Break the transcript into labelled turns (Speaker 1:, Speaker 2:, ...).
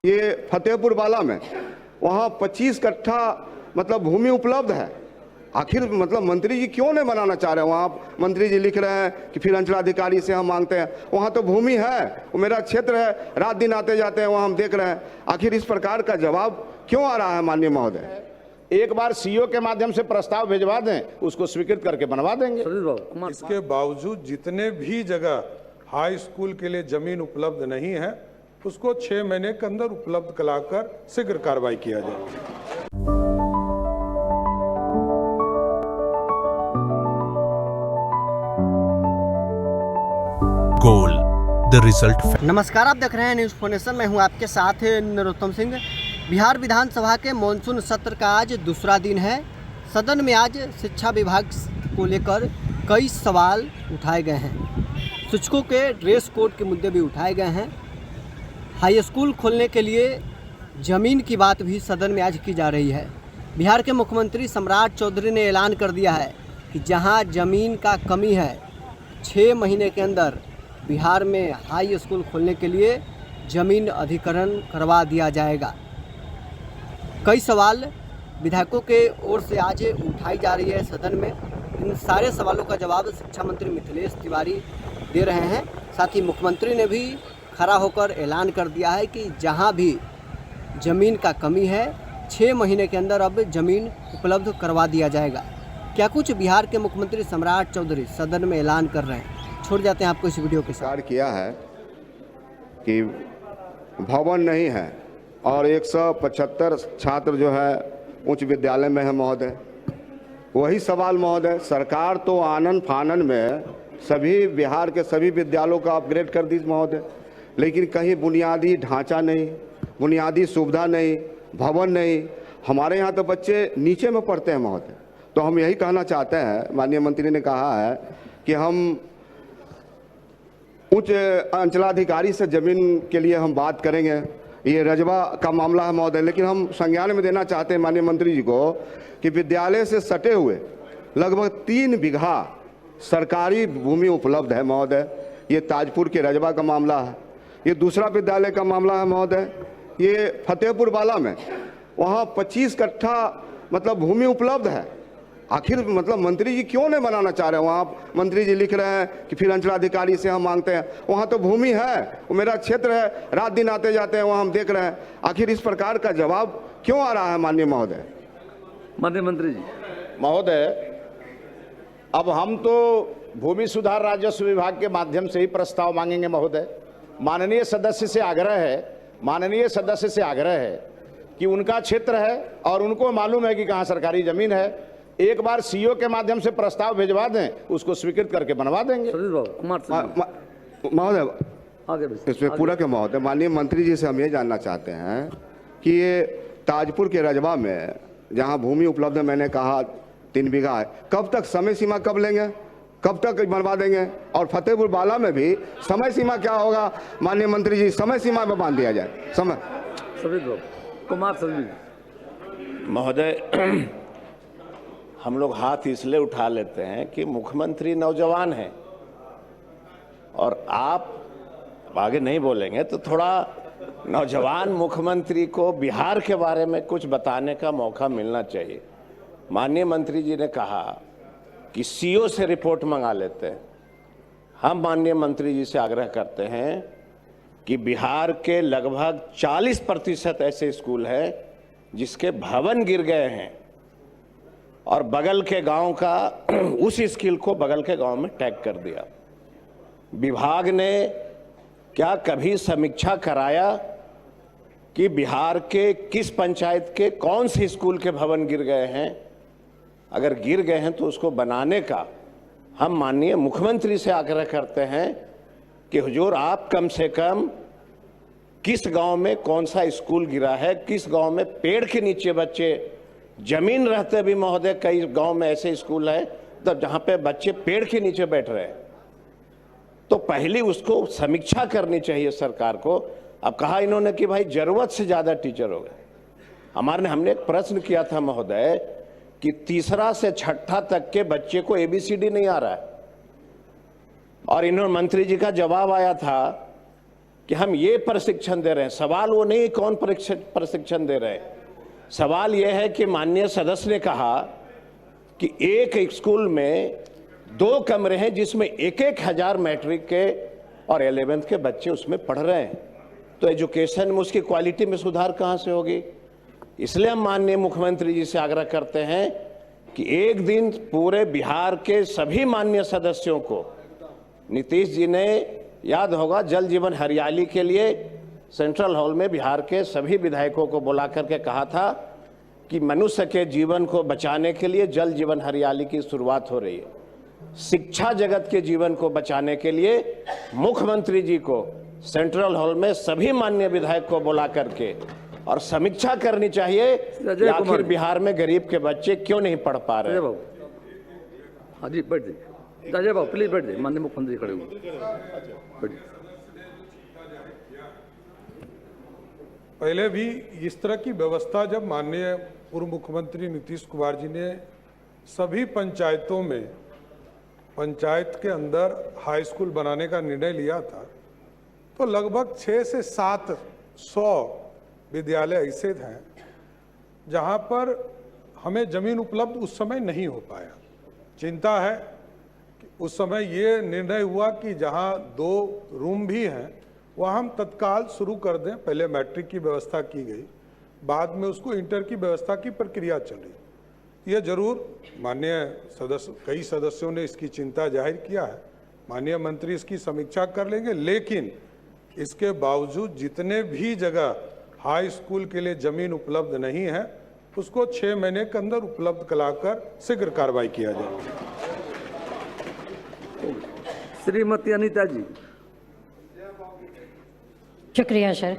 Speaker 1: ये फतेहपुर वाला में वहाँ 25 कट्ठा मतलब भूमि उपलब्ध है। आखिर मतलब मंत्री जी क्यों नहीं बनाना चाह रहे हैं? वहाँ मंत्री जी लिख रहे हैं कि फिर अंचलाधिकारी से हम मांगते हैं। वहाँ तो भूमि है, वो मेरा क्षेत्र है, रात दिन आते जाते हैं वहाँ, हम देख रहे हैं। आखिर इस प्रकार का जवाब क्यों आ रहा है माननीय महोदय?
Speaker 2: एक बार सीओ के माध्यम से प्रस्ताव भिजवा दें, उसको स्वीकृत करके बनवा देंगे।
Speaker 3: इसके बावजूद जितने भी जगह हाई स्कूल के लिए जमीन उपलब्ध नहीं है, उसको 6 महीने के अंदर उपलब्ध कराकर शीघ्र कार्रवाई किया जाए।
Speaker 4: Goal the result.
Speaker 5: नमस्कार, आप देख रहे हैं न्यूज़ फोनेशन। मैं हूं आपके साथ नरोत्तम सिंह। बिहार विधानसभा के मानसून सत्र का आज दूसरा दिन है। सदन में आज शिक्षा विभाग को लेकर कई सवाल उठाए गए हैं। शिक्षकों के ड्रेस कोड के मुद्दे भी उठाए गए हैं। हाई स्कूल खोलने के लिए ज़मीन की बात भी सदन में आज की जा रही है। बिहार के मुख्यमंत्री सम्राट चौधरी ने ऐलान कर दिया है कि जहां ज़मीन का कमी है, 6 महीने के अंदर बिहार में हाई स्कूल खोलने के लिए ज़मीन अधिग्रहण करवा दिया जाएगा। कई सवाल विधायकों के ओर से आज उठाई जा रही है सदन में। इन सारे सवालों का जवाब शिक्षा मंत्री मिथिलेश तिवारी दे रहे हैं। साथ ही मुख्यमंत्री ने भी खड़ा होकर ऐलान कर दिया है कि जहां भी ज़मीन का कमी है, 6 महीने के अंदर अब ज़मीन उपलब्ध करवा दिया जाएगा। क्या कुछ बिहार के मुख्यमंत्री सम्राट चौधरी सदन में ऐलान कर रहे हैं, छोड़ जाते हैं आपको इस वीडियो के साथ।
Speaker 1: किया है कि भवन नहीं है और 175 छात्र जो है उच्च विद्यालय में है महोदय। वही सवाल महोदय, सरकार तो आनन फानन में सभी बिहार के सभी विद्यालयों का अपग्रेड कर दी महोदय, लेकिन कहीं बुनियादी ढांचा नहीं, बुनियादी सुविधा नहीं, भवन नहीं। हमारे यहाँ तो बच्चे नीचे में पढ़ते हैं महोदय। तो हम यही कहना चाहते हैं, माननीय मंत्री ने कहा है कि हम उच्च अंचलाधिकारी से ज़मीन के लिए हम बात करेंगे। ये रजवा का मामला है महोदय, लेकिन हम संज्ञान में देना चाहते हैं माननीय मंत्री जी को कि विद्यालय से सटे हुए लगभग 3 बीघा सरकारी भूमि उपलब्ध है महोदय। ये ताजपुर के रजवा का मामला है। ये दूसरा विद्यालय का मामला है महोदय, ये फतेहपुर वाला में वहाँ 25 कट्ठा मतलब भूमि उपलब्ध है। आखिर मतलब मंत्री जी क्यों नहीं बनाना चाह रहे हैं? वहाँ मंत्री जी लिख रहे हैं कि फिर अंचलाधिकारी से हम मांगते हैं। वहाँ तो भूमि है, वो मेरा क्षेत्र है, रात दिन आते जाते हैं वहाँ, हम देख रहे हैं। आखिर इस प्रकार का जवाब क्यों आ रहा है माननीय महोदय?
Speaker 6: माननीय मंत्री जी।
Speaker 2: महोदय, अब हम तो भूमि सुधार राजस्व विभाग के माध्यम से ही प्रस्ताव मांगेंगे महोदय। माननीय सदस्य से आग्रह है कि उनका क्षेत्र है और उनको मालूम है कि कहाँ सरकारी जमीन है। एक बार सीओ के माध्यम से प्रस्ताव भिजवा दें, उसको स्वीकृत करके बनवा देंगे।
Speaker 1: महोदय इसमें पूरा के महोदय, माननीय मंत्री जी से हम ये जानना चाहते हैं कि ये ताजपुर के रजवा में जहाँ भूमि उपलब्ध है, मैंने कहा 3 बीघा है, कब तक समय सीमा कब लेंगे, कब तक बनवा देंगे? और फतेहपुर वाला में भी समय सीमा क्या होगा माननीय मंत्री जी? समय सीमा में बांध दिया जाए समय।
Speaker 7: महोदय, हम लोग हाथ इसलिए उठा लेते हैं कि मुख्यमंत्री नौजवान हैं और आप आगे नहीं बोलेंगे तो थोड़ा नौजवान मुख्यमंत्री को बिहार के बारे में कुछ बताने का मौका मिलना चाहिए। माननीय मंत्री जी ने कहा कि सीओ से रिपोर्ट मंगा लेते हैं। हम माननीय मंत्री जी से आग्रह करते हैं कि बिहार के लगभग 40% ऐसे स्कूल हैं जिसके भवन गिर गए हैं और बगल के गांव का उस स्कूल को बगल के गांव में टैग कर दिया। विभाग ने क्या कभी समीक्षा कराया कि बिहार के किस पंचायत के कौन से स्कूल के भवन गिर गए हैं? अगर गिर गए हैं तो उसको बनाने का हम माननीय मुख्यमंत्री से आग्रह करते हैं कि हुजूर, आप कम से कम किस गांव में कौन सा स्कूल गिरा है, किस गांव में पेड़ के नीचे बच्चे, जमीन रहते भी महोदय कई गांव में ऐसे स्कूल है तो जहां पे बच्चे पेड़ के नीचे बैठ रहे हैं, तो पहले उसको समीक्षा करनी चाहिए सरकार को। अब कहा इन्होंने कि भाई जरूरत से ज्यादा टीचर हो गए। हमने एक प्रश्न किया था महोदय कि 3रा से 6ठा तक के बच्चे को ABCD नहीं आ रहा है और इन्होंने मंत्री जी का जवाब आया था कि हम ये प्रशिक्षण दे रहे हैं। सवाल वो नहीं कौन प्रशिक्षण दे रहे हैं, सवाल यह है कि माननीय सदस्य ने कहा कि एक स्कूल में 2 कमरे हैं जिसमें 1-1 हजार मैट्रिक के और 11th के बच्चे उसमें पढ़ रहे हैं, तो एजुकेशन में उसकी क्वालिटी में सुधार कहां से होगी। इसलिए हम माननीय मुख्यमंत्री जी से आग्रह करते हैं कि एक दिन पूरे बिहार के सभी माननीय सदस्यों को, नीतीश जी ने याद होगा जल जीवन हरियाली के लिए सेंट्रल हॉल में बिहार के सभी विधायकों को बुला करके कहा था कि मनुष्य के जीवन को बचाने के लिए जल जीवन हरियाली की शुरुआत हो रही है। शिक्षा जगत के जीवन को बचाने के लिए मुख्यमंत्री जी को सेंट्रल हॉल में सभी माननीय विधायक को बुला करके और समीक्षा करनी चाहिए कि आखिर बिहार में गरीब के बच्चे क्यों नहीं पढ़ पा रहे।
Speaker 6: बाबू, हाँ जी बैठ जाइए, अजय बाबू प्लीज बैठ जाइए, माननीय मुख्यमंत्री खड़े हुए, बैठ जाइए।
Speaker 3: पहले भी इस तरह की व्यवस्था जब माननीय पूर्व मुख्यमंत्री नीतीश कुमार जी ने सभी पंचायतों में पंचायत के अंदर हाई स्कूल बनाने का निर्णय लिया था, तो लगभग 600 से 700 विद्यालय ऐसे हैं जहां पर हमें जमीन उपलब्ध उस समय नहीं हो पाया। चिंता है कि उस समय ये निर्णय हुआ कि जहां 2 रूम भी हैं वह हम तत्काल शुरू कर दें। पहले मैट्रिक की व्यवस्था की गई, बाद में उसको इंटर की व्यवस्था की प्रक्रिया चली। यह जरूर माननीय सदस्य, कई सदस्यों ने इसकी चिंता जाहिर किया है, माननीय मंत्री इसकी समीक्षा कर लेंगे, लेकिन इसके बावजूद जितने भी जगह हाई स्कूल के लिए जमीन उपलब्ध नहीं है उसको 6 महीने के अंदर उपलब्ध कराकर शीघ्र कार्रवाई किया जाए।
Speaker 6: श्रीमती अनीता जी।
Speaker 8: शुक्रिया सर।